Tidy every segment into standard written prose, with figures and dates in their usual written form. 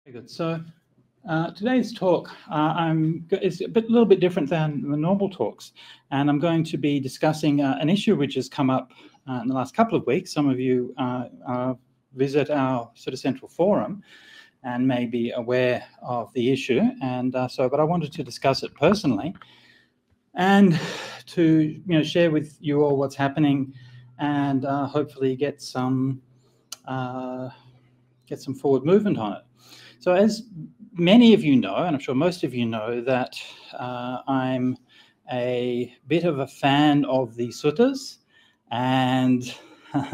Very good. So today's talk is a little bit different than the normal talks, and I'm going to be discussing an issue which has come up in the last couple of weeks. Some of you visit our SuttaCentral forum and may be aware of the issue, and but I wanted to discuss it personally and to share with you all what's happening and hopefully get some forward movement on it. So as many of you know, and I'm sure most of you know, that I'm a bit of a fan of the suttas, and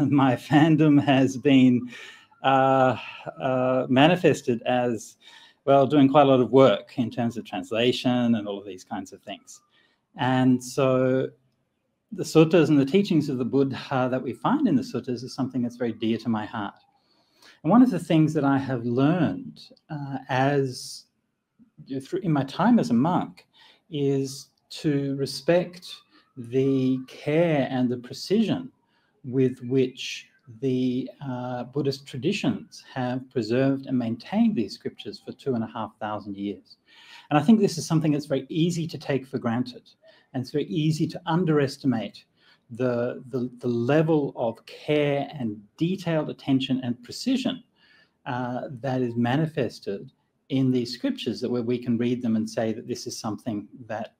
my fandom has been manifested as, well, doing quite a lot of work in terms of translation and all of these kinds of things. And so the suttas and the teachings of the Buddha that we find in the suttas is something that's very dear to my heart. And one of the things that I have learned in my time as a monk is to respect the care and the precision with which the Buddhist traditions have preserved and maintained these scriptures for 2,500 years. And I think this is something that's very easy to take for granted, and it's very easy to underestimate the level of care and detailed attention and precision that is manifested in these scriptures, where we can read them and say that this is something that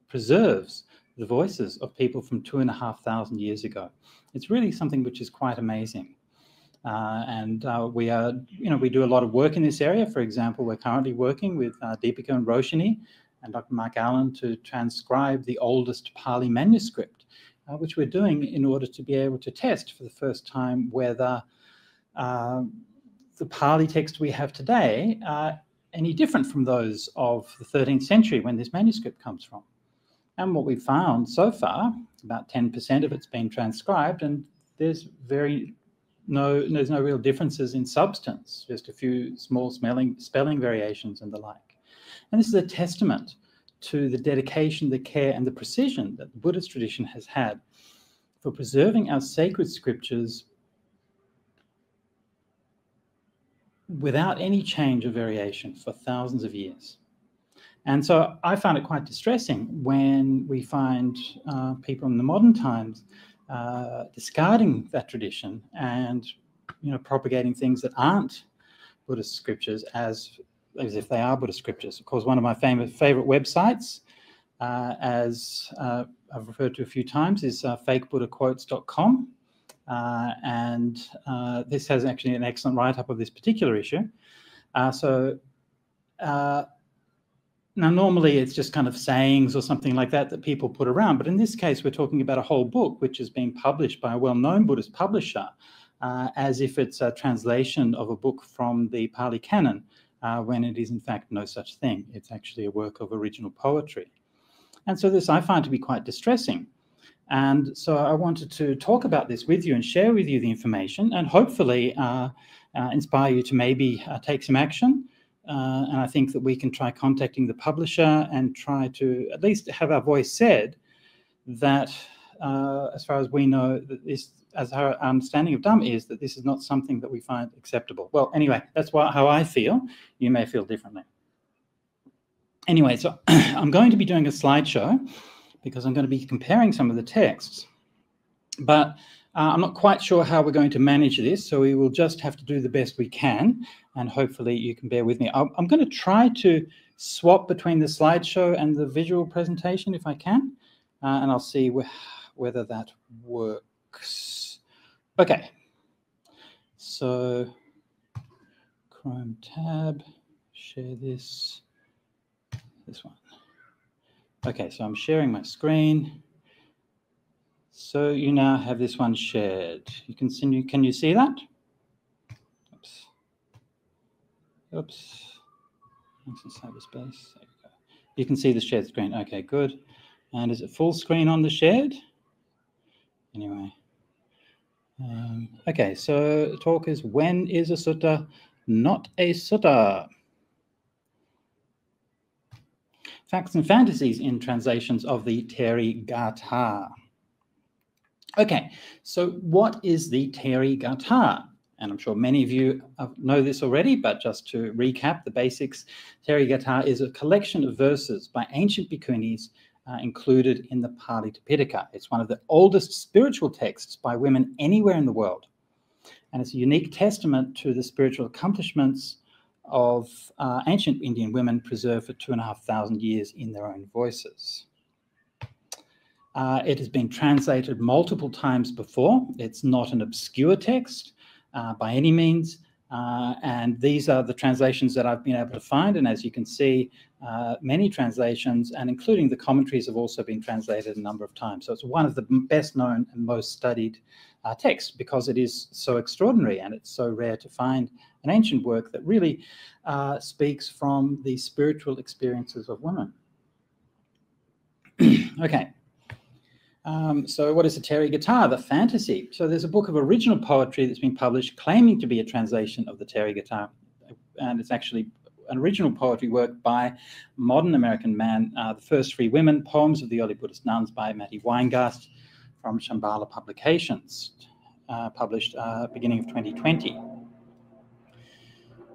preserves the voices of people from 2,500 years ago. It's really something which is quite amazing. We do a lot of work in this area. For example, we're currently working with Deepika and Roshini and Dr. Mark Allen to transcribe the oldest Pali manuscript, which we're doing in order to be able to test for the first time whether the Pali text we have today are any different from those of the 13th century when this manuscript comes from. And what we've found so far, about 10% of it's been transcribed, and there's no real differences in substance, just a few small spelling variations and the like. And this is a testament to the dedication, the care, and the precision that the Buddhist tradition has had for preserving our sacred scriptures without any change or variation for thousands of years. And so I found it quite distressing when we find people in the modern times discarding that tradition and propagating things that aren't Buddhist scriptures as if they are Buddhist scriptures. Of course, one of my favorite websites, as I've referred to a few times, is fakebuddhaquotes.com. This has actually an excellent write-up of this particular issue. Now, normally it's just kind of sayings or something like that people put around, but in this case we're talking about a whole book which is being published by a well-known Buddhist publisher as if it's a translation of a book from the Pali Canon, when it is in fact no such thing. It's actually a work of original poetry. And so this I find to be quite distressing. And so I wanted to talk about this with you and share with you the information and hopefully inspire you to maybe take some action. And I think that we can try contacting the publisher and try to at least have our voice said that, as far as we know, that this, as our understanding of Dhamma is, that this is not something that we find acceptable. Well, anyway, that's how I feel. You may feel differently. Anyway, so I'm going to be doing a slideshow because I'm going to be comparing some of the texts. But I'm not quite sure how we're going to manage this, so we will just have to do the best we can, and hopefully you can bear with me. I'm going to try to swap between the slideshow and the visual presentation if I can, and I'll see whether that works. Okay, so Chrome tab, share this one. Okay, so I'm sharing my screen. So you now have this one shared. Can you see that? Oops. Thanks in cyberspace. There we go. You can see the shared screen. Okay, good. And is it full screen on the shared? Anyway. Okay, so the talk is, when is a sutta not a sutta? Facts and Fantasies in translations of the Therīgāthā. Okay, so what is the Therīgāthā? And I'm sure many of you know this already, but just to recap the basics, Therīgāthā is a collection of verses by ancient bhikkhunis included in the Pali Tipitaka. It's one of the oldest spiritual texts by women anywhere in the world. And it's a unique testament to the spiritual accomplishments of ancient Indian women preserved for 2,500 years in their own voices. It has been translated multiple times before. It's not an obscure text by any means. And these are the translations that I've been able to find. And as you can see, many translations, and including the commentaries, have also been translated a number of times. So it's one of the best known and most studied texts because it is so extraordinary and it's so rare to find an ancient work that really speaks from the spiritual experiences of women. Okay. So what is the Therīgāthā, the fantasy? So there's a book of original poetry that's been published claiming to be a translation of the Therīgāthā, and it's actually an original poetry work by a modern American man, The First Free Women, Poems of the Early Buddhist Nuns by Matty Weingast from Shambhala Publications, published beginning of 2020.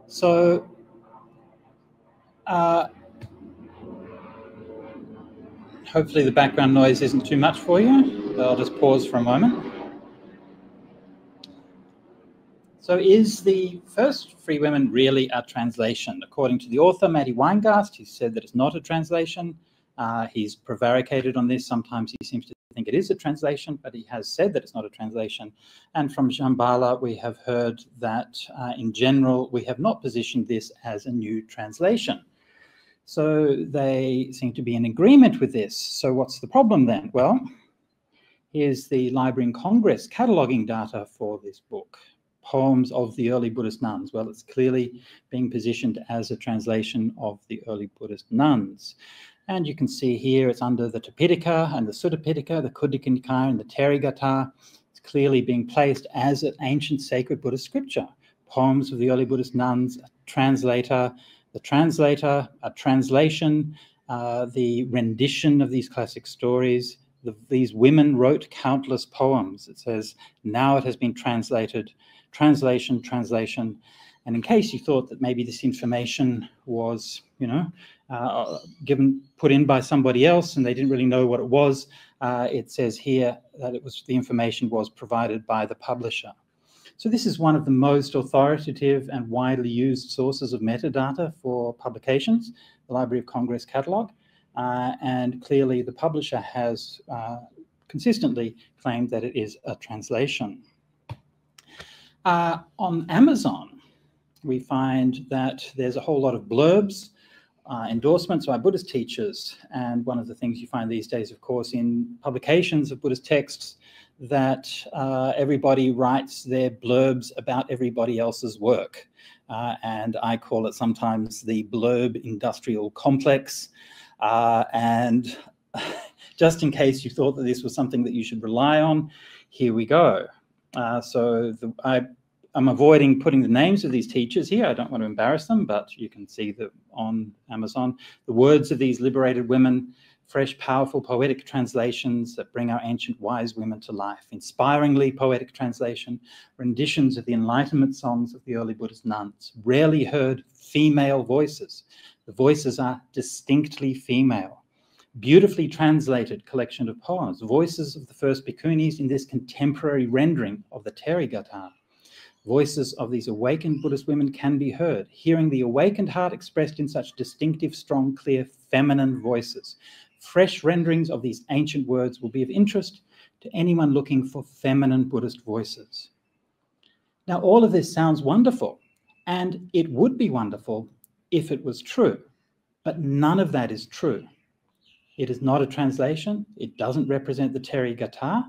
So hopefully the background noise isn't too much for you. I'll just pause for a moment. So is the First Free Women really a translation? According to the author, Matty Weingast, he said that it's not a translation. He's prevaricated on this. Sometimes he seems to think it is a translation, but he has said that it's not a translation. And from Shambhala, we have heard that in general, we have not positioned this as a new translation. So they seem to be in agreement with this. So what's the problem then? Well, here's the Library and Congress cataloguing data for this book, Poems of the Early Buddhist Nuns. Well, it's clearly being positioned as a translation of the early Buddhist nuns. And you can see here it's under the Tipitaka and the SuttaPitaka, the Khuddaka Nikaya and the Therīgāthā. It's clearly being placed as an ancient sacred Buddhist scripture. Poems of the Early Buddhist Nuns, a translator, the translator, a translation, the rendition of these classic stories. These women wrote countless poems. It says, now it has been translated, translation, translation. And in case you thought that maybe this information was, put in by somebody else and they didn't really know what it was, it says here that the information was provided by the publisher. So this is one of the most authoritative and widely used sources of metadata for publications, the Library of Congress catalogue, and clearly the publisher has consistently claimed that it is a translation. On Amazon, we find that there's a whole lot of blurbs, endorsements by Buddhist teachers, and one of the things you find these days, of course, in publications of Buddhist texts, that everybody writes their blurbs about everybody else's work. And I call it sometimes the blurb industrial complex. And just in case you thought that this was something that you should rely on, here we go. I'm avoiding putting the names of these teachers here. I don't want to embarrass them, but you can see that on Amazon, the words of these liberated women, fresh, powerful, poetic translations that bring our ancient wise women to life, inspiringly poetic translation, renditions of the Enlightenment songs of the early Buddhist nuns, rarely heard female voices. The voices are distinctly female. Beautifully translated collection of poems, voices of the first bhikkhunis in this contemporary rendering of the Therīgāthā. Voices of these awakened Buddhist women can be heard, hearing the awakened heart expressed in such distinctive, strong, clear, feminine voices. Fresh renderings of these ancient words will be of interest to anyone looking for feminine Buddhist voices. Now, all of this sounds wonderful, and it would be wonderful if it was true, but none of that is true. It is not a translation. It doesn't represent the Therīgāthā,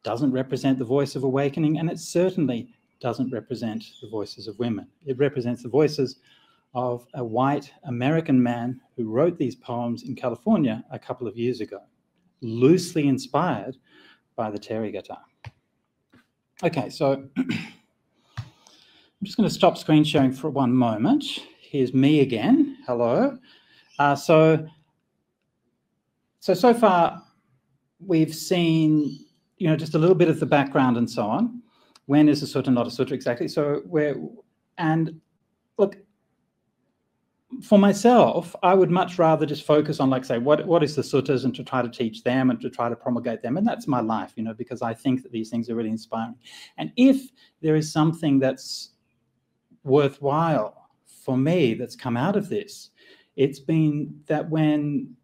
doesn't represent the voice of awakening, and it certainly doesn't represent the voices of women. It represents the voices of a white American man who wrote these poems in California a couple of years ago, loosely inspired by the Therīgāthā. Okay, so I'm just going to stop screen sharing for one moment. Here's me again. Hello. So far we've seen, just a little bit of the background and so on. When is a sutta not a sutta exactly? So and look, for myself, I would much rather just focus on, like, say, what is the suttas, and to try to teach them and to try to promulgate them. And that's my life, you know, because I think that these things are really inspiring. And if there is something that's worthwhile for me that's come out of this, it's been that when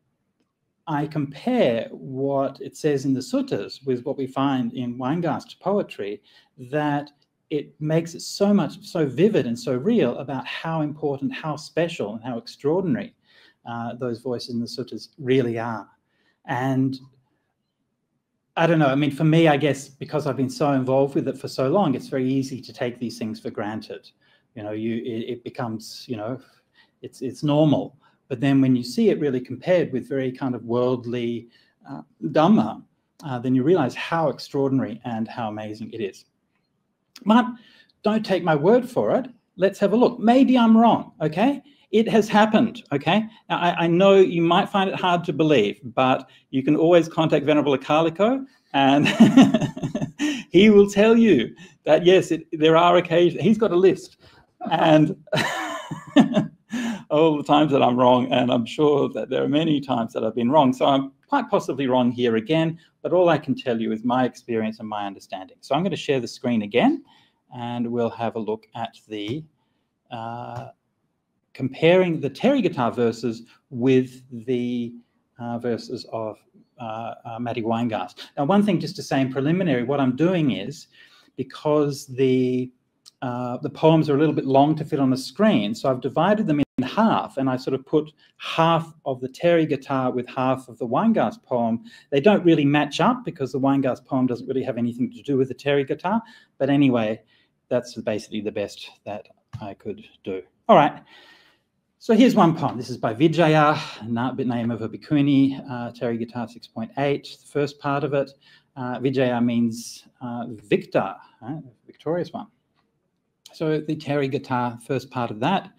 I compare what it says in the suttas with what we find in Weingast's poetry, that it makes it so vivid and so real about how important, how special, and how extraordinary those voices in the suttas really are. And I don't know, I mean, for me, I guess, because I've been so involved with it for so long, it's very easy to take these things for granted. You know, it becomes, you know, it's normal. But then when you see it really compared with very kind of worldly Dhamma, then you realize how extraordinary and how amazing it is. But don't take my word for it. Let's have a look. Maybe I'm wrong, okay? It has happened, okay? Now, I know you might find it hard to believe, but you can always contact Venerable Akaliko, and he will tell you that, yes, there are occasions. He's got a list, and all the times that I'm wrong, and I'm sure that there are many times that I've been wrong. So I'm quite possibly wrong here again, but all I can tell you is my experience and my understanding. So I'm going to share the screen again, and we'll have a look at the comparing the Therīgāthā verses with the verses of Matti Weingast. Now, one thing just to say in preliminary, what I'm doing is, because the poems are a little bit long to fit on the screen, so I've divided them in half, and I sort of put half of the Therīgāthā with half of the Weingast poem. They don't really match up because the Weingast poem doesn't really have anything to do with the Therīgāthā, but anyway, that's basically the best that I could do. All right, so here's one poem. This is by Vijaya, name of a bhikkhuni, Therīgāthā 6.8, the first part of it. Vijaya means victor, victorious one. So the Therīgāthā, first part of that.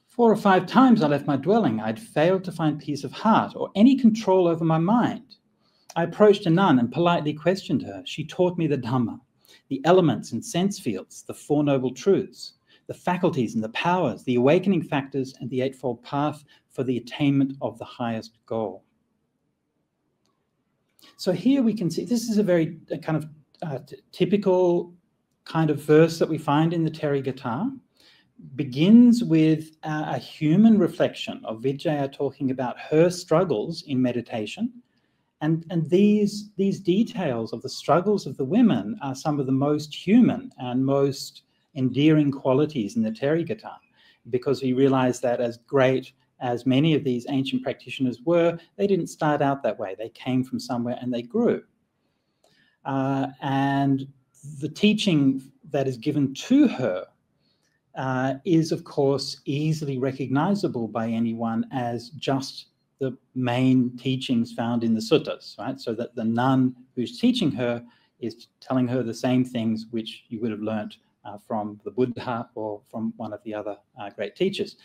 4 or 5 times I left my dwelling. I'd failed to find peace of heart or any control over my mind. I approached a nun and politely questioned her. She taught me the Dhamma, the elements and sense fields, the Four Noble Truths, the faculties and the powers, the awakening factors, and the Eightfold Path for the attainment of the highest goal. So here we can see, this is a very kind of typical kind of verse that we find in the Therīgāthā. Begins with a human reflection of Vijaya talking about her struggles in meditation. And these details of the struggles of the women are some of the most human and most endearing qualities in the Therīgāthā, because we realize that as great as many of these ancient practitioners were, they didn't start out that way. They came from somewhere and they grew. And the teaching that is given to her is, of course, easily recognizable by anyone as just the main teachings found in the suttas, right? So that the nun who's teaching her is telling her the same things which you would have learnt from the Buddha or from one of the other great teachers.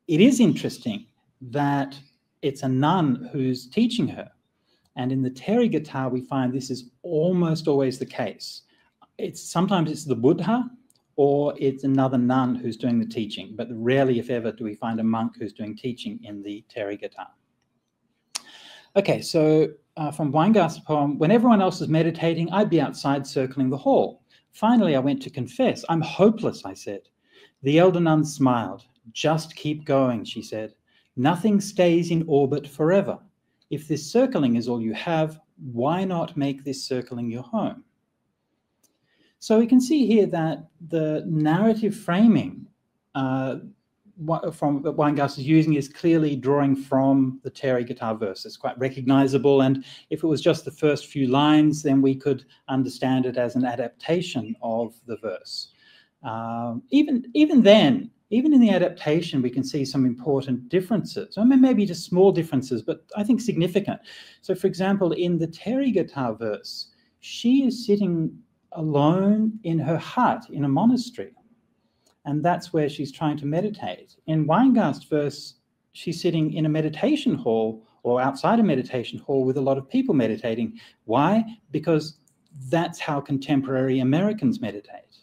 It is interesting that it's a nun who's teaching her. And in the Therīgāthā, we find this is almost always the case. Sometimes it's the Buddha, or it's another nun who's doing the teaching, but rarely, if ever, do we find a monk who's doing teaching in the Therīgāthā. Okay, so from Weingast's poem, when everyone else is meditating, I'd be outside circling the hall. Finally, I went to confess. I'm hopeless, I said. The elder nun smiled. Just keep going, she said. Nothing stays in orbit forever. If this circling is all you have, why not make this circling your home? So we can see here that the narrative framing from that Weingast is using is clearly drawing from the Therīgāthā verse. It's quite recognizable, and if it was just the first few lines, then we could understand it as an adaptation of the verse. Even then, even in the adaptation, we can see some important differences. I mean, maybe just small differences, but I think significant. So, for example, in the Therīgāthā verse, she is sitting alone in her hut in a monastery, and that's where she's trying to meditate. In Weingast's verse, she's sitting in a meditation hall or outside a meditation hall with a lot of people meditating. Why? Because that's how contemporary Americans meditate.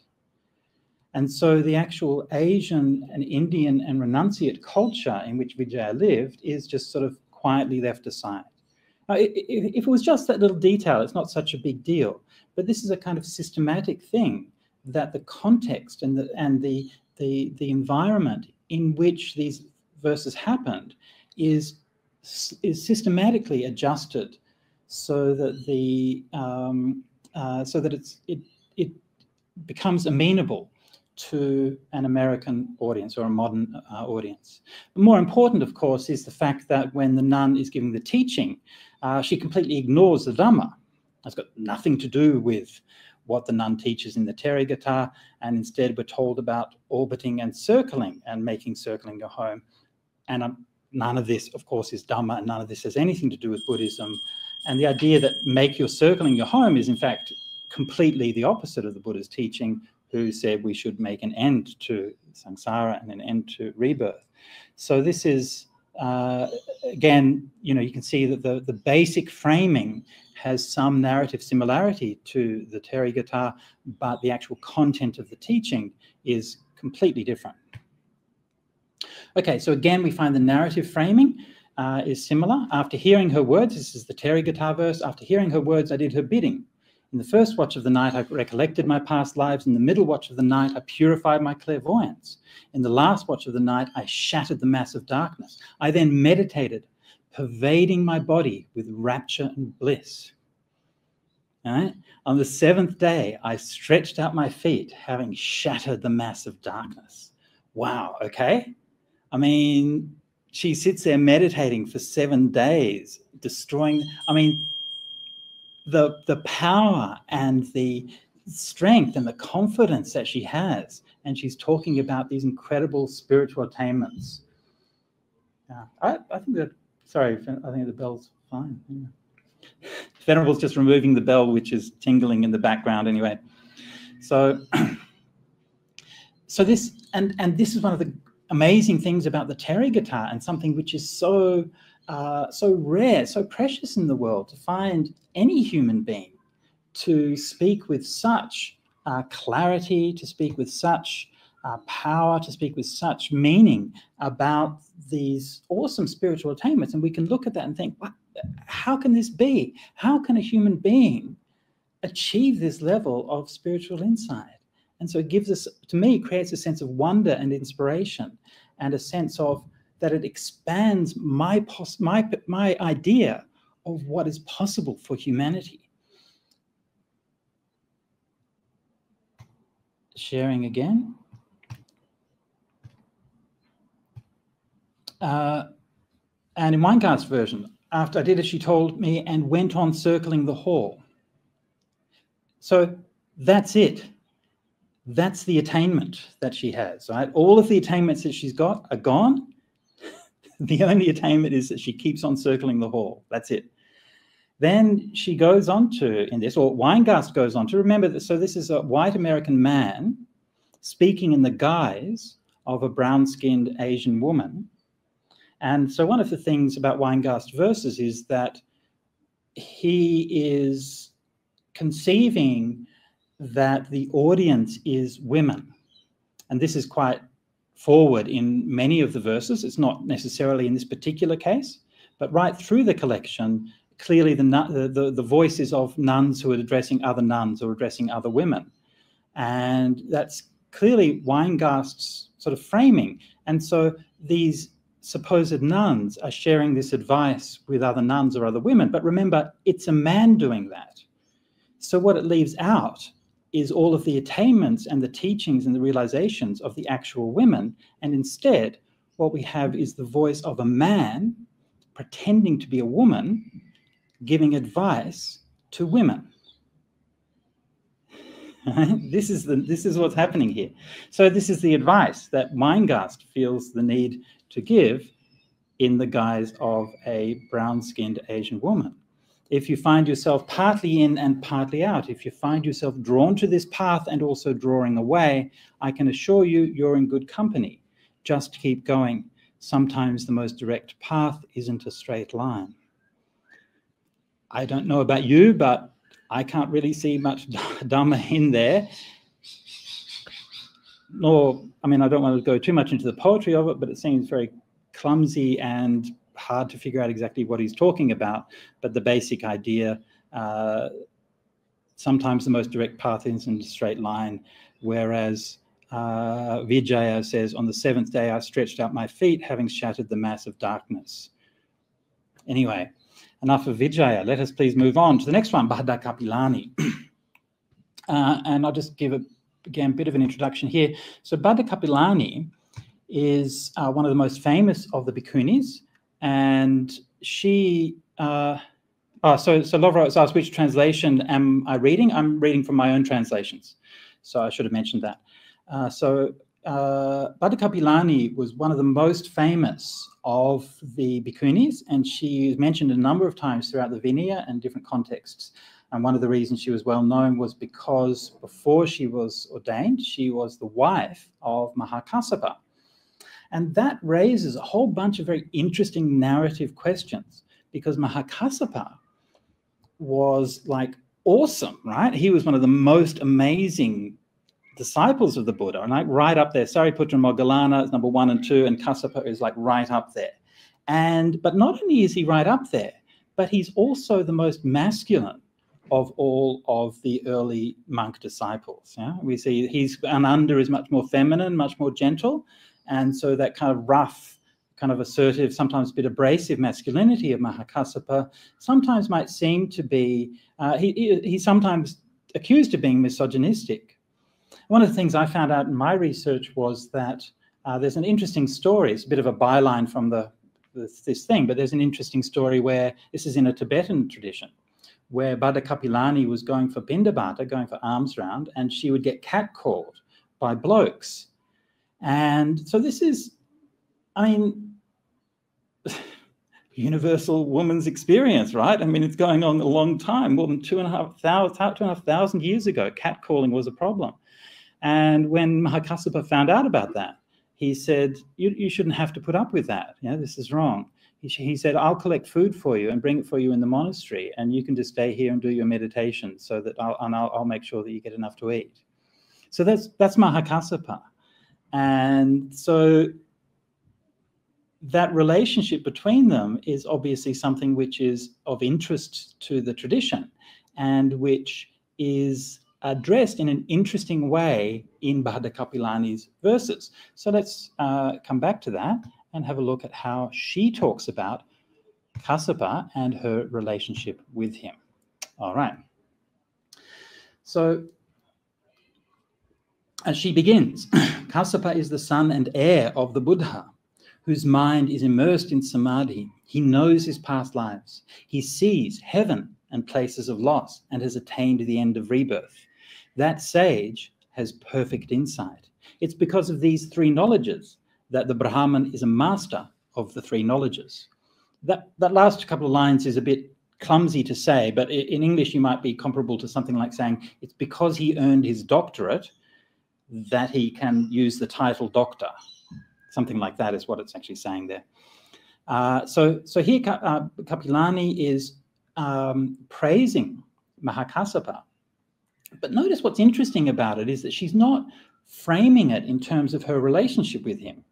And so the actual Asian and Indian and renunciate culture in which Vijaya lived is just sort of quietly left aside. Now, if it was just that little detail, it's not such a big deal. But this is a kind of systematic thing, that the context and the environment in which these verses happened is systematically adjusted so that it becomes amenable to an American audience or a modern audience. But more important, of course, is the fact that when the nun is giving the teaching, she completely ignores the Dhamma. It's got nothing to do with what the nun teaches in the Therīgāthā, and instead we're told about orbiting and circling and making circling your home. And none of this, of course, is Dhamma, and none of this has anything to do with Buddhism. And the idea that make your circling your home is, in fact, completely the opposite of the Buddha's teaching, who said we should make an end to samsara and an end to rebirth. So this is, again, you can see that the basic framing has some narrative similarity to the Therīgāthā, but the actual content of the teaching is completely different. Okay, so again, we find the narrative framing is similar. After hearing her words, this is the Therīgāthā verse, after hearing her words, I did her bidding. In the first watch of the night, I recollected my past lives. In the middle watch of the night, I purified my clairvoyance. In the last watch of the night, I shattered the mass of darkness. I then meditated, pervading my body with rapture and bliss. All right? On the seventh day, I stretched out my feet, having shattered the mass of darkness. Wow, okay? I mean, she sits there meditating for 7 days, destroying, the power and the strength and the confidence that she has, and she's talking about these incredible spiritual attainments. I think that, sorry, I think the bell's fine. Yeah. Venerable's just removing the bell, which is tingling in the background anyway. So, this, and this is one of the amazing things about the Therīgāthā, and something which is so rare, so precious in the world, to find any human being to speak with such clarity, to speak with such power, to speak with such meaning about these awesome spiritual attainments. And we can look at that and think, what, how can this be? How can a human being achieve this level of spiritual insight? And so it gives us, to me, creates a sense of wonder and inspiration, and a sense of that it expands my idea of what is possible for humanity. Sharing again. And in Weingast's version, after I did as she told me and went on circling the hall. So that's it. That's the attainment that she has, right? All of the attainments that she's got are gone. The only attainment is that she keeps on circling the hall. That's it. Then she goes on to, in this, or Weingast goes on to, remember that, so this is a white American man speaking in the guise of a brown-skinned Asian woman. And so one of the things about Weingast verses is that he is conceiving that the audience is women. And this is quite forward in many of the verses. It's not necessarily in this particular case, but right through the collection, clearly the voices of nuns who are addressing other nuns or addressing other women. And that's clearly Weingast's sort of framing. And so these supposed nuns are sharing this advice with other nuns or other women. But remember, it's a man doing that. So what it leaves out is all of the attainments and the teachings and the realizations of the actual women. And instead, what we have is the voice of a man pretending to be a woman, giving advice to women. This is what's happening here. So this is the advice that Weingast feels the need to give in the guise of a brown-skinned Asian woman. If you find yourself partly in and partly out, if you find yourself drawn to this path and also drawing away, I can assure you you're in good company. Just keep going. Sometimes the most direct path isn't a straight line. I don't know about you, but I can't really see much Dhamma in there. Nor, I mean, I don't want to go too much into the poetry of it, but it seems very clumsy and hard to figure out exactly what he's talking about. But the basic idea, sometimes the most direct path is in a straight line, whereas Vijaya says, on the seventh day I stretched out my feet, having shattered the mass of darkness. Anyway, enough of Vijaya. Let us please move on to the next one, Bhante Kapilani. And I'll just give again a bit of an introduction here. So Bhante Kapilani is one of the most famous of the bhikkhunis, and she so Lovra has asked, which translation am I reading? I'm reading from my own translations, so I should have mentioned that. Bhante Kapilani was one of the most famous of the bhikkhunis, and she is mentioned a number of times throughout the Vinaya and different contexts. And one of the reasons she was well known was because before she was ordained, she was the wife of Mahakassapa. And that raises a whole bunch of very interesting narrative questions, because Mahakassapa was like awesome, right? He was one of the most amazing disciples of the Buddha, and like right up there. Sariputta and Moggallana is number 1 and 2, and Kassapa is like right up there. But not only is he right up there, but he's also the most masculine of all of the early monk disciples. Yeah? We see Ananda is much more feminine, much more gentle, and so that kind of rough, kind of assertive, sometimes a bit abrasive masculinity of Mahakassapa sometimes might seem to be, he's sometimes accused of being misogynistic. One of the things I found out in my research was that there's an interesting story. It's a bit of a byline from this thing, but there's an interesting story where, this is in a Tibetan tradition, where Bhante Kapilani was going for Pindabata, going for alms round, and she would get catcalled by blokes. And so this is, I mean, universal woman's experience, right? I mean, it's going on a long time, more than 2,500 years ago, catcalling was a problem. And when Mahakassapa found out about that, he said, you shouldn't have to put up with that. You know, this is wrong. He said, I'll collect food for you and bring it for you in the monastery, and you can just stay here and do your meditation, so that I'll make sure that you get enough to eat. So that's Mahakassapa. And so that relationship between them is obviously something which is of interest to the tradition, and which is addressed in an interesting way in Bhante Kapilani's verses. So let's come back to that and have a look at how she talks about Kassapa and her relationship with him. All right. So as she begins, Kassapa is the son and heir of the Buddha, whose mind is immersed in samadhi. He knows his past lives. He sees heaven and places of loss, and has attained the end of rebirth. That sage has perfect insight. It's because of these 3 knowledges that the Brahman is a master of the 3 knowledges. That last couple of lines is a bit clumsy to say, but in English you might be comparable to something like saying, it's because he earned his doctorate that he can use the title doctor. Something like that is what it's actually saying there. So here Kapilani is praising Mahakassapa. But notice what's interesting about it is that she's not framing it in terms of her relationship with him.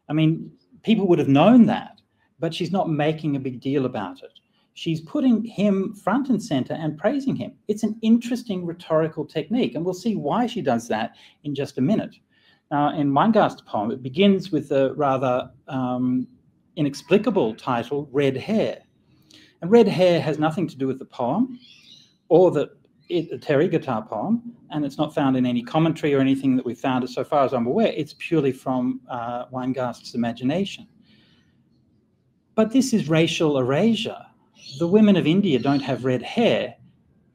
I mean, people would have known that, but she's not making a big deal about it. She's putting him front and center and praising him. It's an interesting rhetorical technique, and we'll see why she does that in just a minute. Now, in Weingast's poem, it begins with a rather inexplicable title, Red Hair. And red hair has nothing to do with the poem or the Therīgāthā poem, and it's not found in any commentary or anything that we've found, so far as I'm aware. It's purely from Weingast's imagination. But this is racial erasure. The women of India don't have red hair,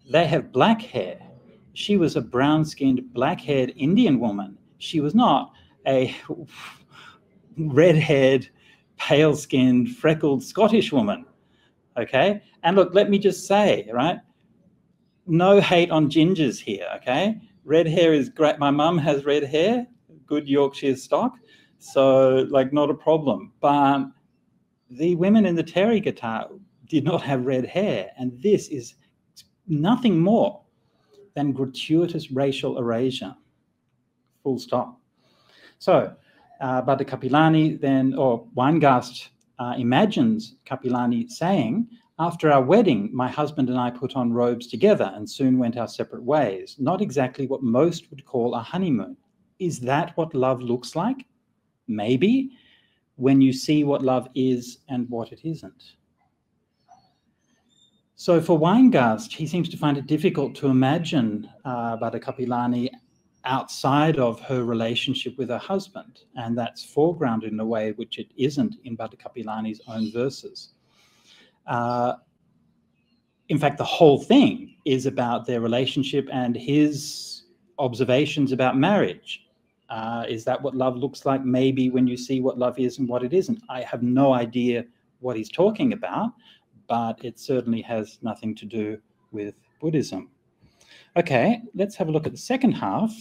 they have black hair. She was a brown-skinned, black-haired Indian woman. She was not a red-haired, pale-skinned, freckled Scottish woman, okay? And look, let me just say, right, no hate on gingers here, okay? Red hair is great. My mum has red hair, good Yorkshire stock, so, like, not a problem. But the women in the Therīgāthā did not have red hair, and this is nothing more than gratuitous racial erasure. Full stop. So Bhante Kapilani then, or Weingast imagines Kapilani saying, "After our wedding, my husband and I put on robes together and soon went our separate ways. Not exactly what most would call a honeymoon. Is that what love looks like? Maybe, when you see what love is and what it isn't." So for Weingast, he seems to find it difficult to imagine Bhante Kapilani outside of her relationship with her husband, and that's foregrounded in a way which it isn't in Bhante Kapilani's own verses. In fact, the whole thing is about their relationship and his observations about marriage. Is that what love looks like? Maybe, when you see what love is and what it isn't. I have no idea what he's talking about, but it certainly has nothing to do with Buddhism. Okay, let's have a look at the second half.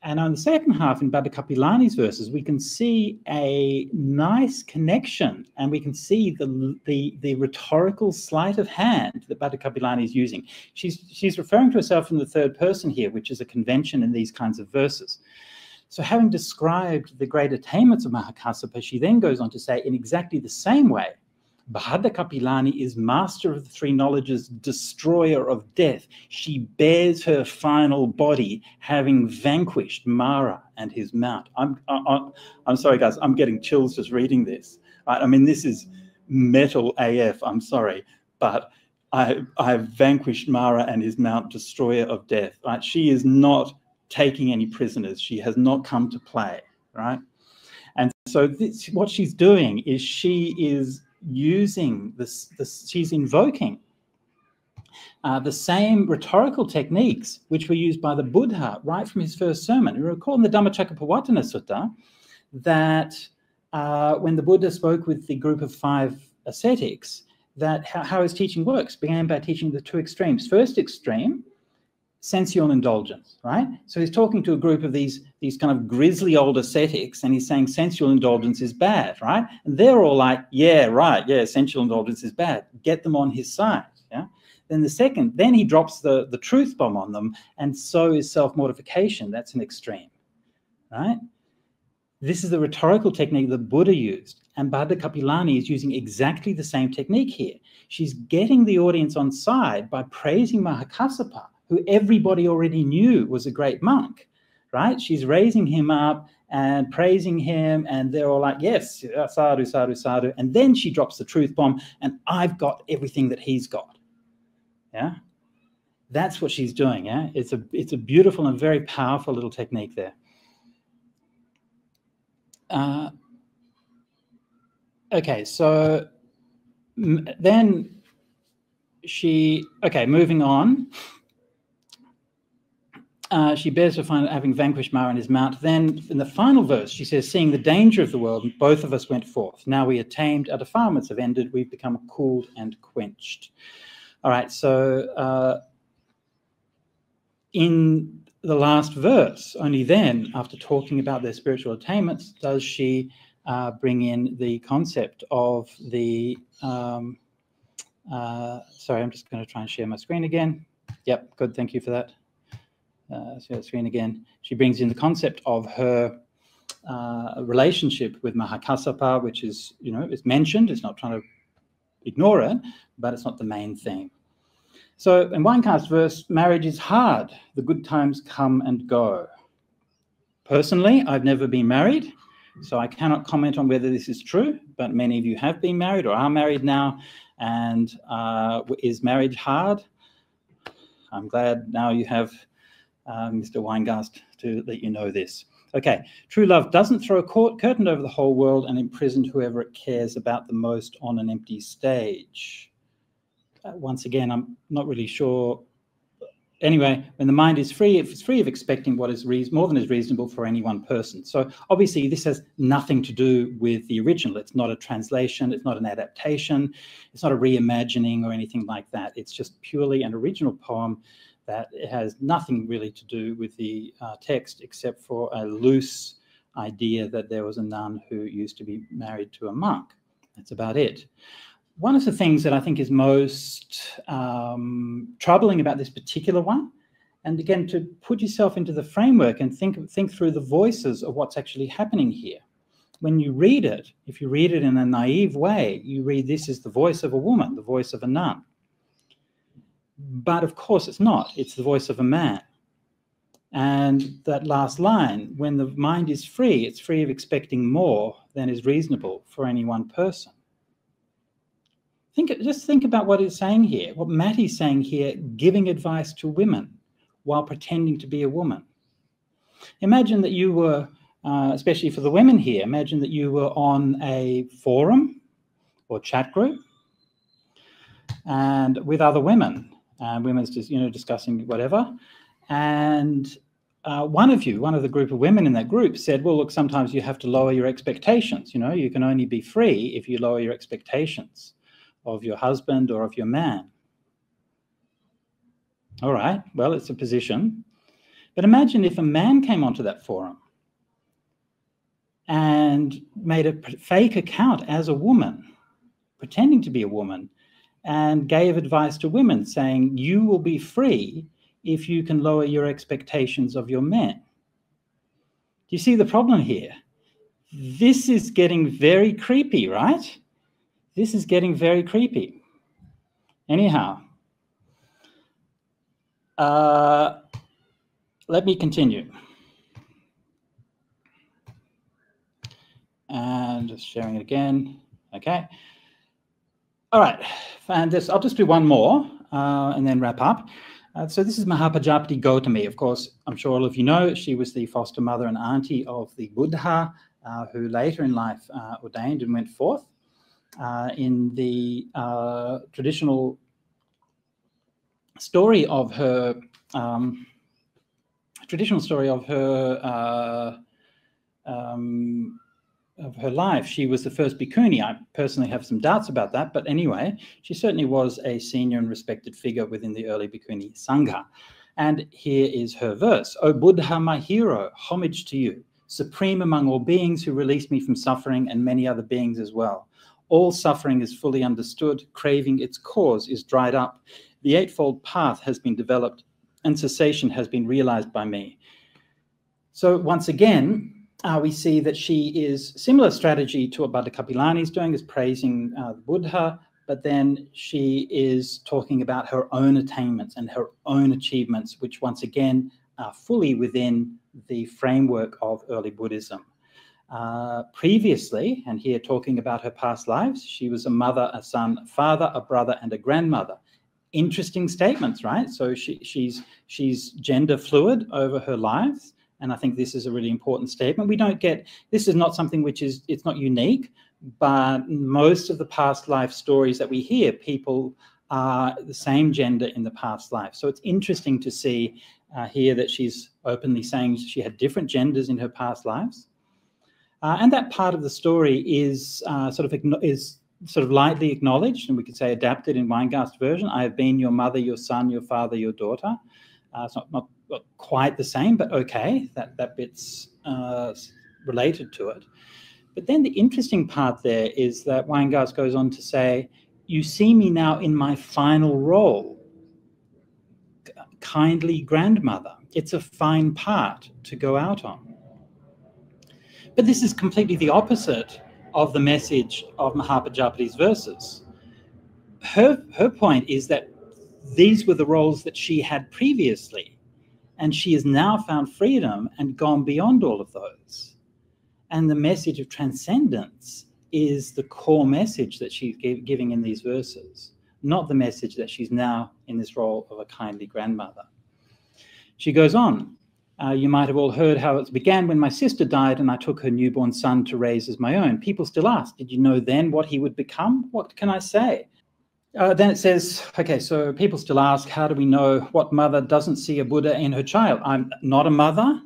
And on the second half in Bhante Kapilani's verses, we can see a nice connection, and we can see the rhetorical sleight of hand that Bhante Kapilani is using. She's referring to herself in the third person here, which is a convention in these kinds of verses. So having described the great attainments of Mahakassapa, she then goes on to say, in exactly the same way, Bhante Kapilani is master of the three knowledges, destroyer of death. She bears her final body, having vanquished Mara and his mount. I'm sorry, guys. I'm getting chills just reading this. Right? I mean, this is metal AF. I'm sorry, but I've vanquished Mara and his mount, destroyer of death. Right? She is not taking any prisoners. She has not come to play. Right? And so what she's doing is she is using she's invoking the same rhetorical techniques which were used by the Buddha right from his first sermon. You recall in the Dhammacakkappavattana Sutta that when the Buddha spoke with the group of 5 ascetics, that how his teaching works began by teaching the 2 extremes. First extreme, sensual indulgence, right? So he's talking to a group of these kind of grisly old ascetics, and he's saying sensual indulgence is bad, right? And they're all like, yeah, right, yeah, sensual indulgence is bad. Get them on his side, yeah? Then the second, then he drops the truth bomb on them, and so is self-mortification. That's an extreme, right? This is the rhetorical technique that Buddha used, and Bhante Kapilani is using exactly the same technique here. She's getting the audience on side by praising Mahakassapa, who everybody already knew was a great monk, right? She's raising him up and praising him, and they're all like, yes, sadhu, sadhu, sadhu. And then she drops the truth bomb, and I've got everything that he's got, yeah? That's what she's doing, yeah? It's a beautiful and very powerful little technique there. Okay, so then moving on. She bears her final, having vanquished Mara and his mount. Then in the final verse, she says, seeing the danger of the world, both of us went forth. Now we are tamed, our defilements have ended, we've become cooled and quenched. All right, so in the last verse, only then, after talking about their spiritual attainments, does she bring in the concept of the, sorry, I'm just going to try and share my screen again. Yep, good, thank you for that. So screen again. She brings in the concept of her relationship with Mahakassapa, which is, is mentioned. It's not trying to ignore it, but it's not the main thing. So in Weingast's verse, marriage is hard. The good times come and go. Personally, I've never been married, so I cannot comment on whether this is true, but many of you have been married or are married now. And is marriage hard? I'm glad now you have Mr. Weingast to let you know this. Okay, true love doesn't throw a curtain over the whole world and imprison whoever it cares about the most on an empty stage. Once again, I'm not really sure. Anyway, when the mind is free, it's free of expecting what is more than is reasonable for any one person. So obviously this has nothing to do with the original. It's not a translation. It's not an adaptation. It's not a reimagining or anything like that. It's just purely an original poem that it has nothing really to do with the text, except for a loose idea that there was a nun who used to be married to a monk. That's about it. One of the things that I think is most troubling about this particular one, and again, to put yourself into the framework and think through the voices of what's actually happening here. When you read it, if you read it in a naive way, you read this is the voice of a woman, the voice of a nun. But of course it's not, it's the voice of a man. And that last line, when the mind is free, it's free of expecting more than is reasonable for any one person. Just think about what it's saying here, what Matty's saying here, giving advice to women while pretending to be a woman. Imagine that you were, especially for the women here, imagine that you were on a forum or chat group and with other women, women's just, discussing whatever. And one of the group of women in that group said, well, look, sometimes you have to lower your expectations. You can only be free if you lower your expectations of your husband or of your man. All right, well, it's a position. But imagine if a man came onto that forum and made a fake account as a woman, pretending to be a woman, and gave advice to women saying, you will be free if you can lower your expectations of your men. Do you see the problem here? This is getting very creepy, right? This is getting very creepy. Anyhow, let me continue. And just sharing it again. Okay. All right. And I'll just do one more and then wrap up. So this is Mahapajapati Gautami. Of course, I'm sure all of you know, she was the foster mother and auntie of the Buddha, who later in life ordained and went forth. In the traditional story of her, of her life, she was the first bhikkhuni. I personally have some doubts about that, but anyway, she certainly was a senior and respected figure within the early bhikkhuni sangha. And here is her verse: O Buddha, my hero, homage to you, supreme among all beings who released me from suffering and many other beings as well. All suffering is fully understood, craving its cause is dried up. The Eightfold Path has been developed and cessation has been realized by me. So once again, we see that she is similar strategy to what Bhatta Kapilani is doing, is praising the Buddha, but then she is talking about her own attainments and her own achievements, which once again are fully within the framework of early Buddhism. Previously, and here talking about her past lives, she was a mother, a son, a father, a brother, and a grandmother. Interesting statements, right? So she's gender fluid over her lives. And I think this is a really important statement. This is not something it's not unique, but most of the past life stories that we hear, people are the same gender in the past life. So it's interesting to see here that she's openly saying she had different genders in her past lives. And that part of the story is sort of lightly acknowledged, and we could say adapted in Weingast's version. I have been your mother, your son, your father, your daughter. It's not quite the same, but okay, that bit's related to it. But then the interesting part there is that Weingast goes on to say, you see me now in my final role, kindly grandmother. It's a fine part to go out on. But this is completely the opposite of the message of Mahapajapati's verses. Her point is that these were the roles that she had previously, and she has now found freedom and gone beyond all of those. And the message of transcendence is the core message that she's giving in these verses, not the message that she's now in this role of a kindly grandmother. She goes on, you might have all heard how it began when my sister died and I took her newborn son to raise as my own. People still ask, did you know then what he would become? What can I say? Then it says, okay, so people still ask, how do we know what mother doesn't see a Buddha in her child? I'm not a mother.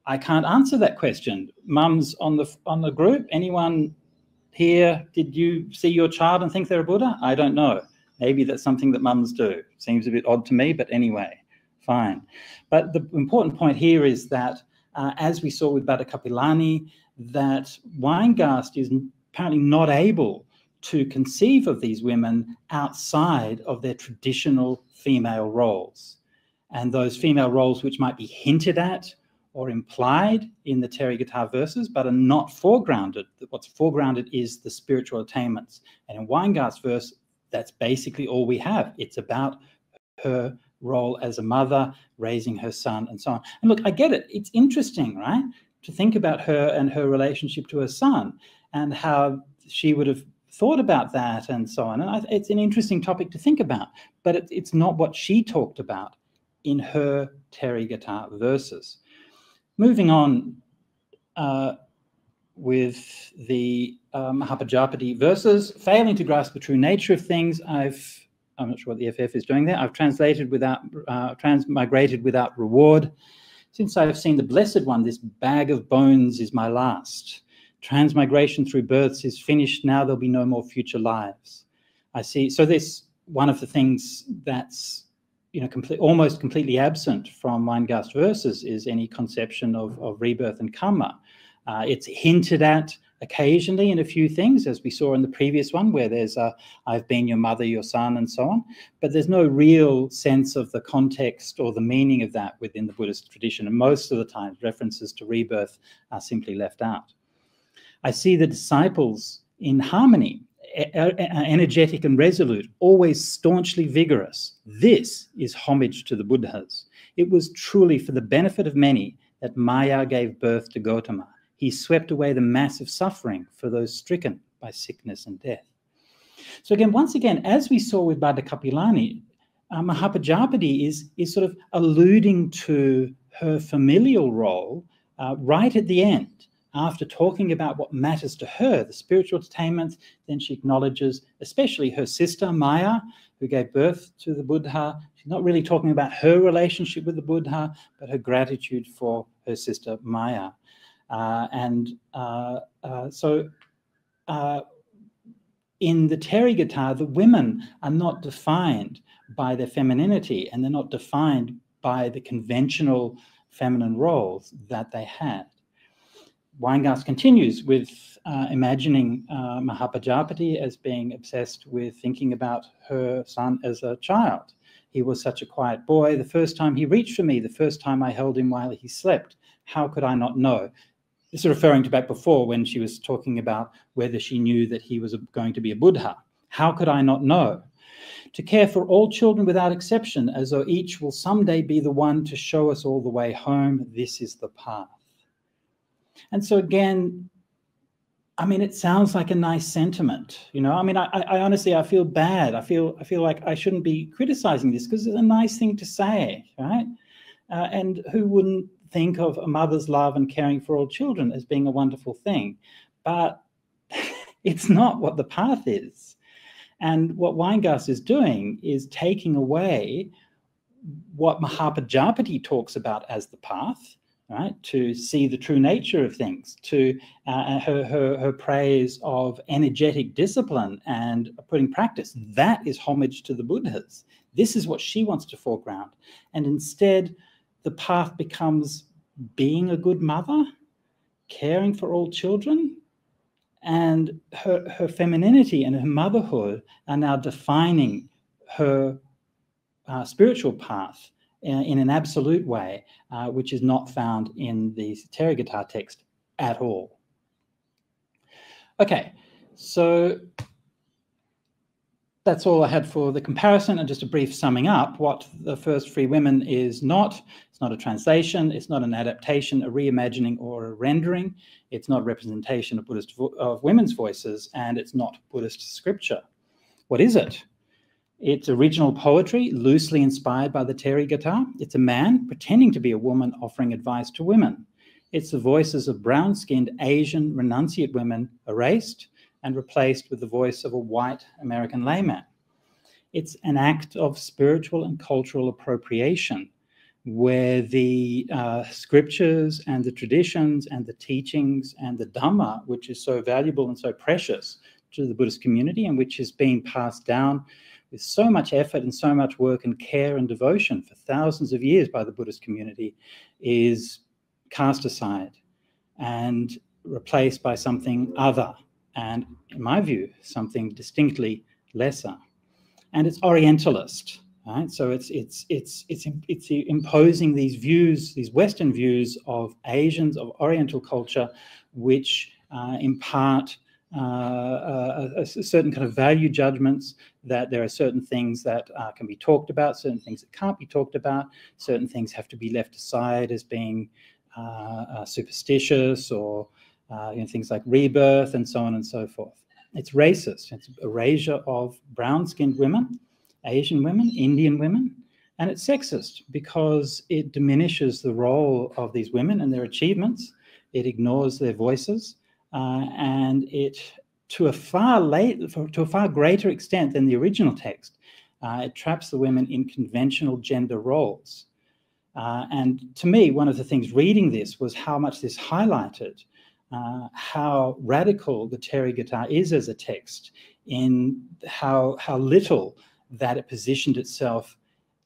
I can't answer that question. Mums on the group, anyone here, did you see your child and think they're a Buddha? I don't know. Maybe that's something that mums do. Seems a bit odd to me, but anyway, fine. But the important point here is that, as we saw with Bhatta Kapilani, that Weingast is apparently not able to conceive of these women outside of their traditional female roles. And those female roles which might be hinted at or implied in the Therīgāthā verses, but are not foregrounded. What's foregrounded is the spiritual attainments. And in Weingast's verse, that's basically all we have. It's about her role as a mother, raising her son, and so on. And look, I get it. It's interesting, right, to think about her and her relationship to her son and how she would have thought about that and so on. And it's an interesting topic to think about, but it's not what she talked about in her Therīgāthā verses. Moving on with the Mahapajapati verses, failing to grasp the true nature of things, I'm not sure what the FF is doing there. I've translated without, transmigrated without reward. Since I have seen the Blessed One, this bag of bones is my last. Transmigration through births is finished. Now there'll be no more future lives. I see. So this, one of the things that's, you know, almost completely absent from Weingast's verses is any conception of rebirth and karma. It's hinted at occasionally in a few things, as we saw in the previous one, where there's I've been your mother, your son, and so on. But there's no real sense of the context or the meaning of that within the Buddhist tradition. And most of the time, references to rebirth are simply left out. I see the disciples in harmony, energetic and resolute, always staunchly vigorous. This is homage to the Buddhas. It was truly for the benefit of many that Maya gave birth to Gautama. He swept away the massive suffering for those stricken by sickness and death. So again, once again, as we saw with Bhante Kapilani, Mahapajapati is sort of alluding to her familial role right at the end. After talking about what matters to her, the spiritual attainments, then she acknowledges especially her sister Maya, who gave birth to the Buddha. She's not really talking about her relationship with the Buddha, but her gratitude for her sister Maya. So in the Therīgāthā, the women are not defined by their femininity, and they're not defined by the conventional feminine roles that they had. Weingast continues with imagining Mahapajapati as being obsessed with thinking about her son as a child. He was such a quiet boy. The first time he reached for me, the first time I held him while he slept, how could I not know? This is referring to back before when she was talking about whether she knew that he was going to be a Buddha. How could I not know? To care for all children without exception, as though each will someday be the one to show us all the way home. This is the path. And so again, I mean, it sounds like a nice sentiment, you know. I mean, I honestly, I feel bad. I feel like I shouldn't be criticizing this because it's a nice thing to say, right? And who wouldn't think of a mother's love and caring for all children as being a wonderful thing? But it's not what the path is. And what Weingast is doing is taking away what Mahapajapati talks about as the path, right? To see the true nature of things, to her praise of energetic discipline and putting practice. That is homage to the Buddhas. This is what she wants to foreground. And instead, the path becomes being a good mother, caring for all children, and her femininity and her motherhood are now defining her spiritual path in an absolute way, which is not found in the Therīgāthā text at all. Okay, so that's all I had for the comparison, and just a brief summing up. What the First Free Women is not, it's not a translation, it's not an adaptation, a reimagining, or a rendering. It's not a representation of women's voices, and it's not Buddhist scripture. What is it? It's original poetry, loosely inspired by the Therīgāthā. It's a man pretending to be a woman offering advice to women. It's the voices of brown-skinned Asian renunciate women erased and replaced with the voice of a white American layman. It's an act of spiritual and cultural appropriation where the scriptures and the traditions and the teachings and the Dhamma, which is so valuable and so precious to the Buddhist community and which is being passed down with so much effort and so much work and care and devotion for thousands of years by the Buddhist community, is cast aside and replaced by something other and, in my view, something distinctly lesser. And it's Orientalist, right? So it's imposing these views, these Western views of Asians, of Oriental culture, which impart a certain kind of value judgments, that there are certain things that can be talked about, certain things that can't be talked about, certain things have to be left aside as being superstitious, or things like rebirth and so on and so forth. It's racist. It's erasure of brown-skinned women, Asian women, Indian women, and it's sexist because it diminishes the role of these women and their achievements. It ignores their voices, and it, to a far greater extent than the original text, it traps the women in conventional gender roles. And to me, one of the things reading this was how much this highlighted how radical the Therīgāthā is as a text, in how little that it positioned itself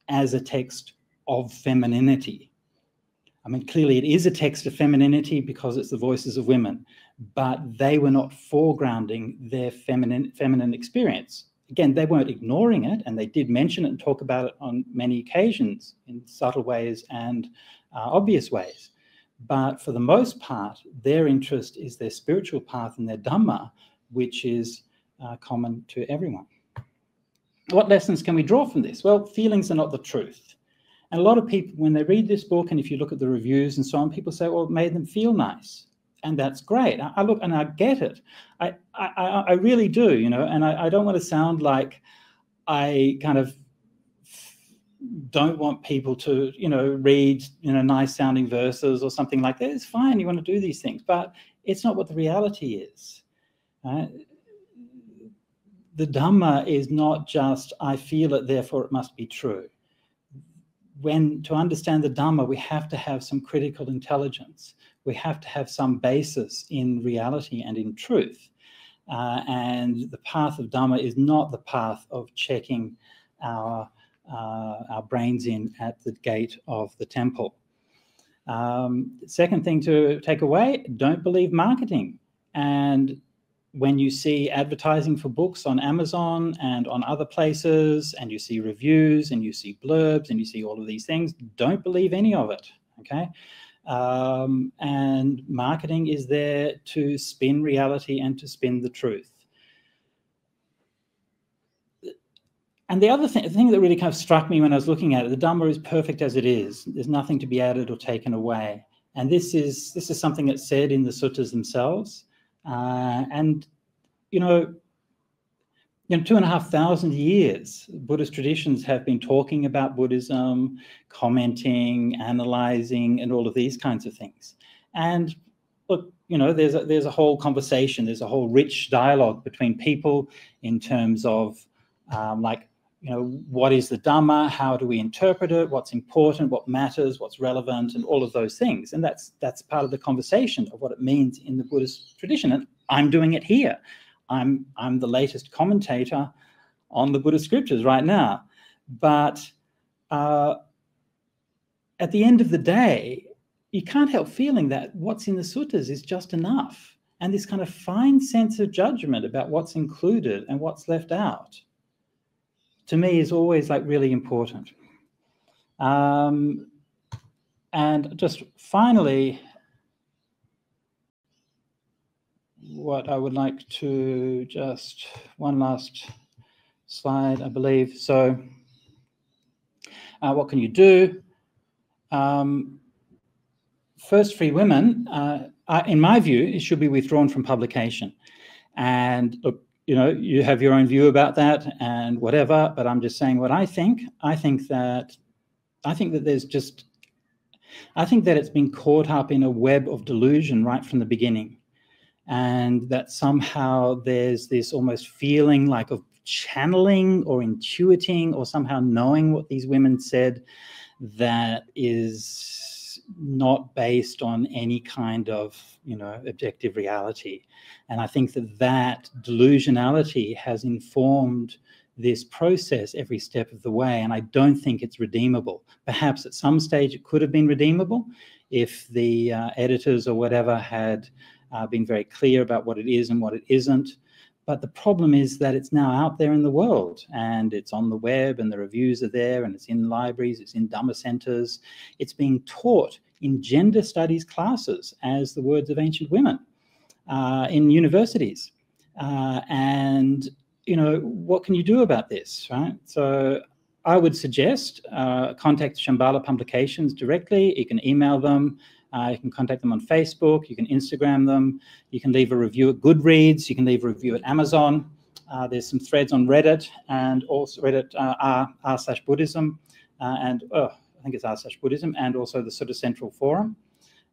as a text of femininity. I mean, clearly it is a text of femininity because it's the voices of women, but they were not foregrounding their feminine experience. Again, they weren't ignoring it, and they did mention it and talk about it on many occasions in subtle ways and obvious ways. But for the most part, their interest is their spiritual path and their Dhamma, which is common to everyone. What lessons can we draw from this? Well, feelings are not the truth. And a lot of people, when they read this book, and if you look at the reviews and so on, people say, well, it made them feel nice. And that's great. I look and I get it. I really do, and I don't want to sound like I kind of don't want people to, read, nice sounding verses or something like that. It's fine. You want to do these things, but it's not what the reality is. The Dhamma is not just, I feel it, therefore it must be true. To understand the Dhamma, we have to have some critical intelligence. We have to have some basis in reality and in truth. And the path of Dhamma is not the path of checking our brains in at the gate of the temple. Second thing to take away, don't believe marketing. And when you see advertising for books on Amazon and on other places, and you see reviews and you see blurbs and you see all of these things, don't believe any of it, okay? And marketing is there to spin reality and to spin the truth. And the other thing that really kind of struck me when I was looking at it, the Dhamma is perfect as it is. There's nothing to be added or taken away. And this is something that's said in the suttas themselves. And 2,500 years, Buddhist traditions have been talking about Buddhism, commenting, analyzing, and all of these kinds of things. And look, there's a whole conversation, there's a whole rich dialogue between people in terms of what is the Dhamma, how do we interpret it, what's important, what matters, what's relevant, and all of those things. And that's part of the conversation of what it means in the Buddhist tradition. And I'm doing it here. I'm the latest commentator on the Buddhist scriptures right now. But at the end of the day, you can't help feeling that what's in the suttas is just enough. And this kind of fine sense of judgment about what's included and what's left out, to me, is always really important. And just finally, what I would like to one last slide, I believe. So what can you do? First, free women, in my view, it should be withdrawn from publication. And look, you have your own view about that and whatever, but I'm just saying what I think. I think that it's been caught up in a web of delusion right from the beginning. And that somehow there's this almost feeling like of channeling or intuiting or somehow knowing what these women said that is not based on any kind of, objective reality. And I think that delusionality has informed this process every step of the way, and I don't think it's redeemable. Perhaps at some stage it could have been redeemable if the editors or whatever had being very clear about what it is and what it isn't. But the problem is that it's now out there in the world, and it's on the web, and the reviews are there, and it's in libraries, it's in Dhamma centers. It's being taught in gender studies classes as the words of ancient women in universities. And, you know, what can you do about this, right? So I would suggest contact Shambhala Publications directly. You can email them. You can contact them on Facebook. You can Instagram them. You can leave a review at Goodreads. You can leave a review at Amazon. There's some threads on Reddit, and also Reddit r/Buddhism, and I think it's r/Buddhism, and also the SuttaCentral forum.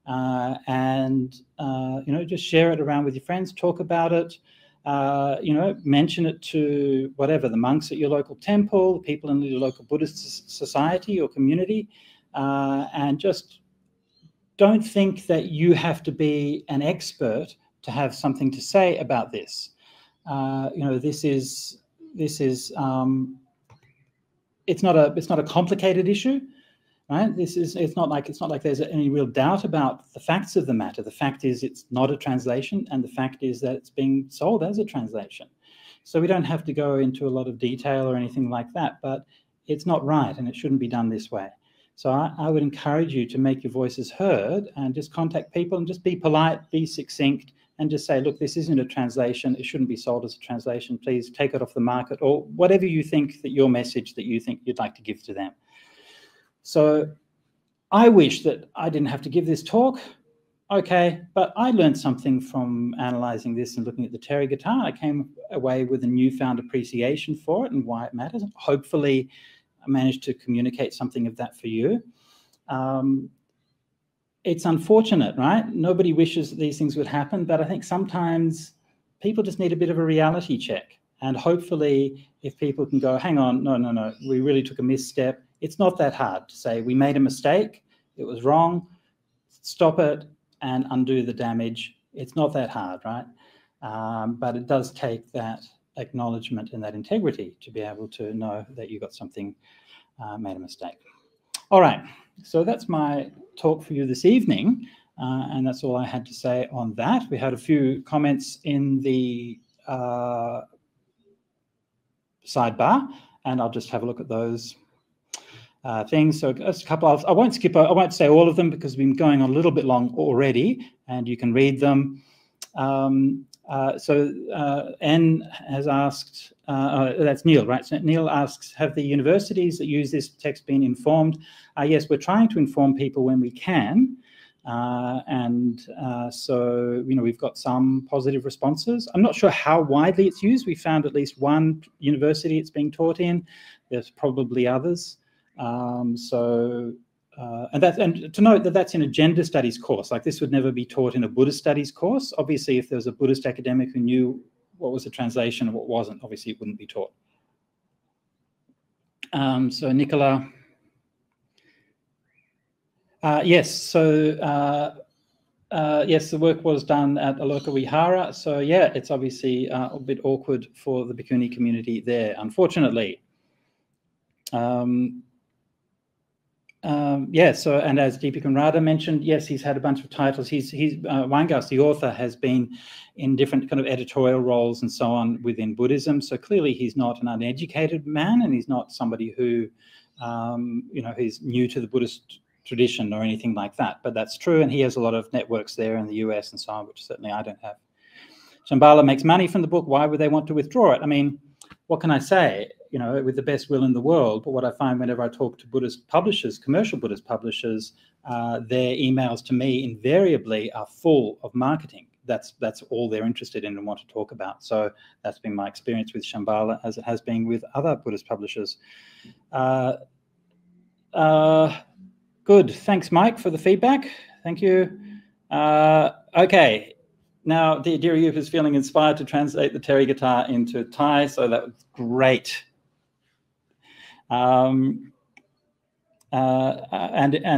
You know, just share it around with your friends. Talk about it. You know, mention it to whatever, the monks at your local temple, the people in your local Buddhist society or community, and just don't think that you have to be an expert to have something to say about this. You know, it's not a complicated issue, right? It's not like there's any real doubt about the facts of the matter. The fact is it's not a translation, and the fact is that it's being sold as a translation. So we don't have to go into a lot of detail or anything like that, but it's not right, and it shouldn't be done this way. So I would encourage you to make your voices heard, and just contact people and just be polite, be succinct, and just say, look, this isn't a translation. It shouldn't be sold as a translation. Please take it off the market, or whatever you think that your message that you think you'd like to give to them. So I wish that I didn't have to give this talk. Okay, but I learned something from analysing this and looking at the Therīgāthā. I came away with a newfound appreciation for it and why it matters. Hopefully I managed to communicate something of that for you. It's unfortunate, right? Nobody wishes that these things would happen, but I think sometimes people just need a bit of a reality check. And hopefully if people can go, hang on, no, we really took a misstep. It's not that hard to say we made a mistake, it was wrong, stop it and undo the damage. It's not that hard, right? But it does take that acknowledgement and that integrity to be able to know that you got something, made a mistake. All right, so that's my talk for you this evening, and that's all I had to say on that. We had a few comments in the sidebar, and I'll just have a look at those things. So just a couple of, I won't say all of them because we've been going on a little bit long already, and you can read them. N has asked, that's Neil, right? So Neil asks, have the universities that use this text been informed? Yes, we're trying to inform people when we can. So, you know, we've got some positive responses. I'm not sure how widely it's used. We found at least one university it's being taught in. There's probably others. And to note that that's in a gender studies course. Like, this would never be taught in a Buddhist studies course. Obviously, if there was a Buddhist academic who knew what was a translation and what wasn't, obviously it wouldn't be taught. So Nicola, yes. So yes, the work was done at Aloka Vihara. So yeah, it's obviously a bit awkward for the Bhikkhuni community there, unfortunately. Yeah, so, and as Deepak Radha mentioned, yes, he's had a bunch of titles. Weingast, the author, has been in different kind of editorial roles and so on within Buddhism. So clearly he's not an uneducated man, and he's not somebody who, you know, he's new to the Buddhist tradition or anything like that. But that's true, and he has a lot of networks there in the US and so on, which certainly I don't have. Shambhala makes money from the book. Why would they want to withdraw it? I mean, what can I say? You know, with the best will in the world. But what I find whenever I talk to Buddhist publishers, commercial Buddhist publishers, their emails to me invariably are full of marketing. That's all they're interested in and want to talk about. So that's been my experience with Shambhala, as it has been with other Buddhist publishers. Good. Thanks, Mike, for the feedback. Thank you. Okay. Now, Dheerayup is feeling inspired to translate the Therīgāthā into Thai, so that was great. And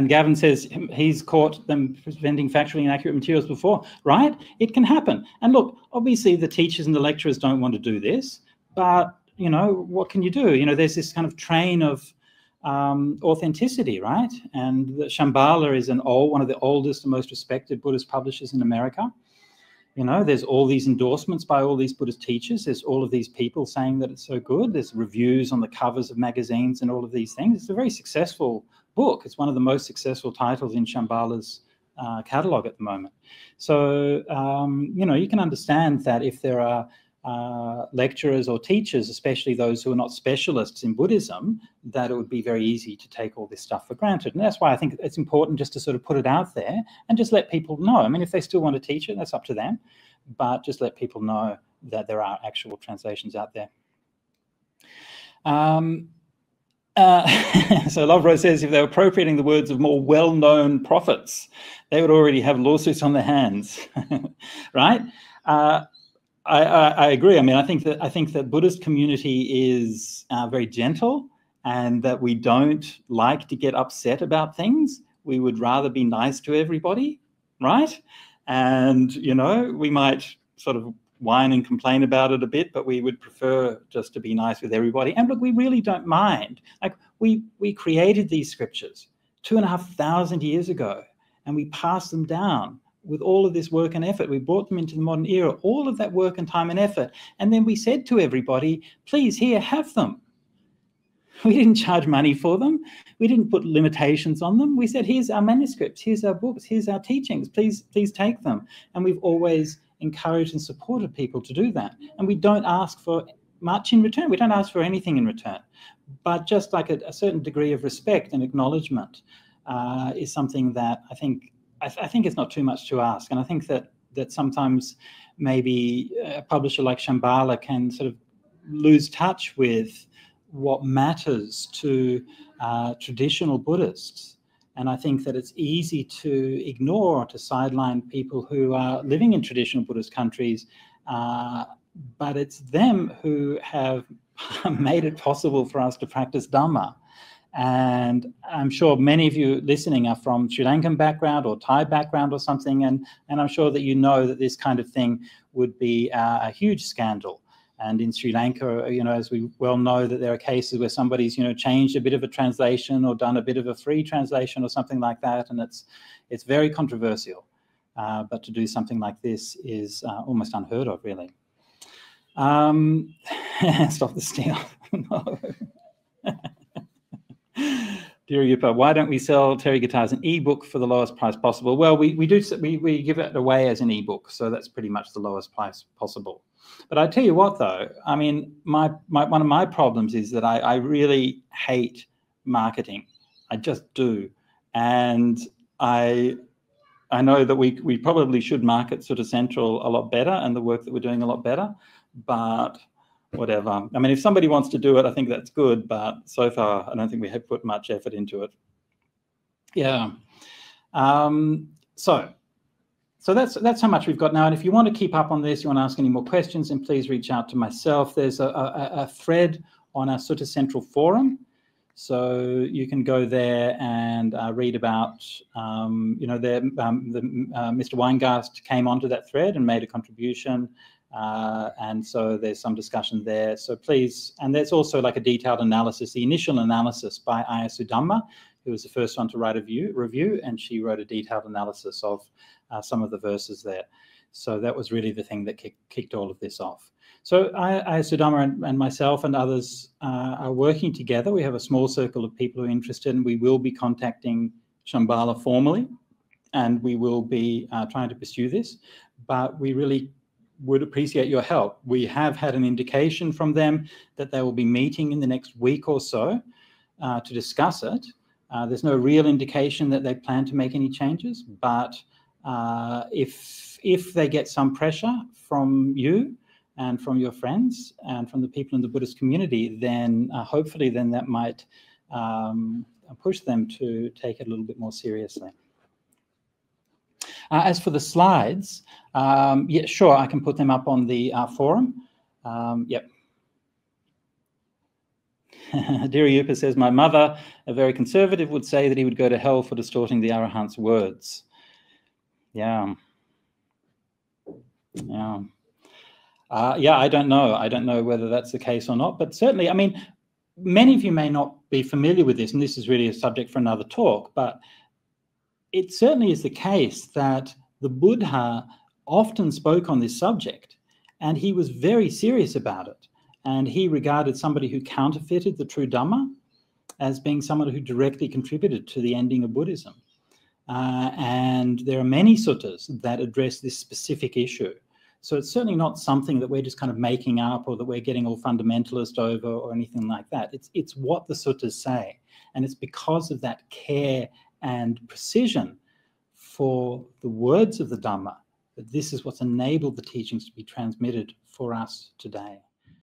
Gavin says he's caught them presenting factually inaccurate materials before. Right? It can happen. And look, obviously the teachers and the lecturers don't want to do this, but, you know, what can you do? You know, there's this kind of train of authenticity, right? And the Shambhala is one of the oldest and most respected Buddhist publishers in America. You know, there's all these endorsements by all these Buddhist teachers. There's all of these people saying that it's so good. There's reviews on the covers of magazines and all of these things. It's a very successful book. It's one of the most successful titles in Shambhala's catalogue at the moment. So, you know, you can understand that if there are lecturers or teachers, especially those who are not specialists in Buddhism, that it would be very easy to take all this stuff for granted. And that's why I think it's important just to sort of put it out there and just let people know. I mean, if they still want to teach it, that's up to them, but just let people know that there are actual translations out there. So Loveroy says, if they were appropriating the words of more well-known prophets, they would already have lawsuits on their hands, right? I agree. I mean, I think that Buddhist community is very gentle, and that we don't like to get upset about things. We would rather be nice to everybody, right? And, you know, we might sort of whine and complain about it a bit, but we would prefer just to be nice with everybody. And look, we really don't mind. Like, we created these scriptures 2,500 years ago, and we passed them down with all of this work and effort. We brought them into the modern era, all of that work and time and effort. And then we said to everybody, please, here, have them. We didn't charge money for them. We didn't put limitations on them. We said, here's our manuscripts, here's our books, here's our teachings, please take them. And we've always encouraged and supported people to do that. And we don't ask for much in return. We don't ask for anything in return. But just like a certain degree of respect and acknowledgement is something that I think it's not too much to ask. And I think that sometimes maybe a publisher like Shambhala can sort of lose touch with what matters to traditional Buddhists. And I think that it's easy to ignore or to sideline people who are living in traditional Buddhist countries, but it's them who have made it possible for us to practice Dhamma. And I'm sure many of you listening are from Sri Lankan background or Thai background or something, and I'm sure that you know that this kind of thing would be a huge scandal. And in Sri Lanka, you know, as we well know, that there are cases where somebody's, you know, changed a bit of a translation or done a bit of a free translation or something like that, and it's very controversial. But to do something like this is almost unheard of, really. Stop the steal. No. Dear Yupa, why don't we sell Therīgāthā as an ebook for the lowest price possible? Well, we give it away as an ebook, so that's pretty much the lowest price possible. But I tell you what, though, I mean, one of my problems is that I really hate marketing. I just do, and I know that we probably should market SuttaCentral a lot better and the work that we're doing a lot better, but whatever. I mean, if somebody wants to do it, I think that's good, but so far I don't think we have put much effort into it. Yeah. So that's how much we've got now. And if you want to keep up on this, you want to ask any more questions, then please reach out to myself. There's a thread on our SuttaCentral forum, so you can go there and read about, you know, Mr. Weingast came onto that thread and made a contribution. And so there's some discussion there. So please, and there's also like a detailed analysis, the initial analysis by Ayya Sudhamma, who was the first one to write a review, and she wrote a detailed analysis of some of the verses there. So that was really the thing that kicked all of this off. So Ayya Sudhamma and myself and others are working together. We have a small circle of people who are interested, and we will be contacting Shambhala formally, and we will be trying to pursue this, but we really would appreciate your help. We have had an indication from them that they will be meeting in the next week or so to discuss it. There's no real indication that they plan to make any changes, but if they get some pressure from you and from your friends and from the people in the Buddhist community, then hopefully then that might push them to take it a little bit more seriously. As for the slides, yeah, sure, I can put them up on the forum. Yep. Dhirayupa says, my mother, a very conservative, would say that he would go to hell for distorting the Arahant's words. Yeah. Yeah. Yeah, I don't know. I don't know whether that's the case or not, but certainly, I mean, many of you may not be familiar with this, and this is really a subject for another talk, but it certainly is the case that the Buddha often spoke on this subject, and he was very serious about it. And he regarded somebody who counterfeited the true Dhamma as being someone who directly contributed to the ending of Buddhism. And there are many suttas that address this specific issue. So it's certainly not something that we're just kind of making up or that we're getting all fundamentalist over or anything like that. It's what the suttas say. And it's because of that care and precision for the words of the Dhamma that this is what's enabled the teachings to be transmitted for us today.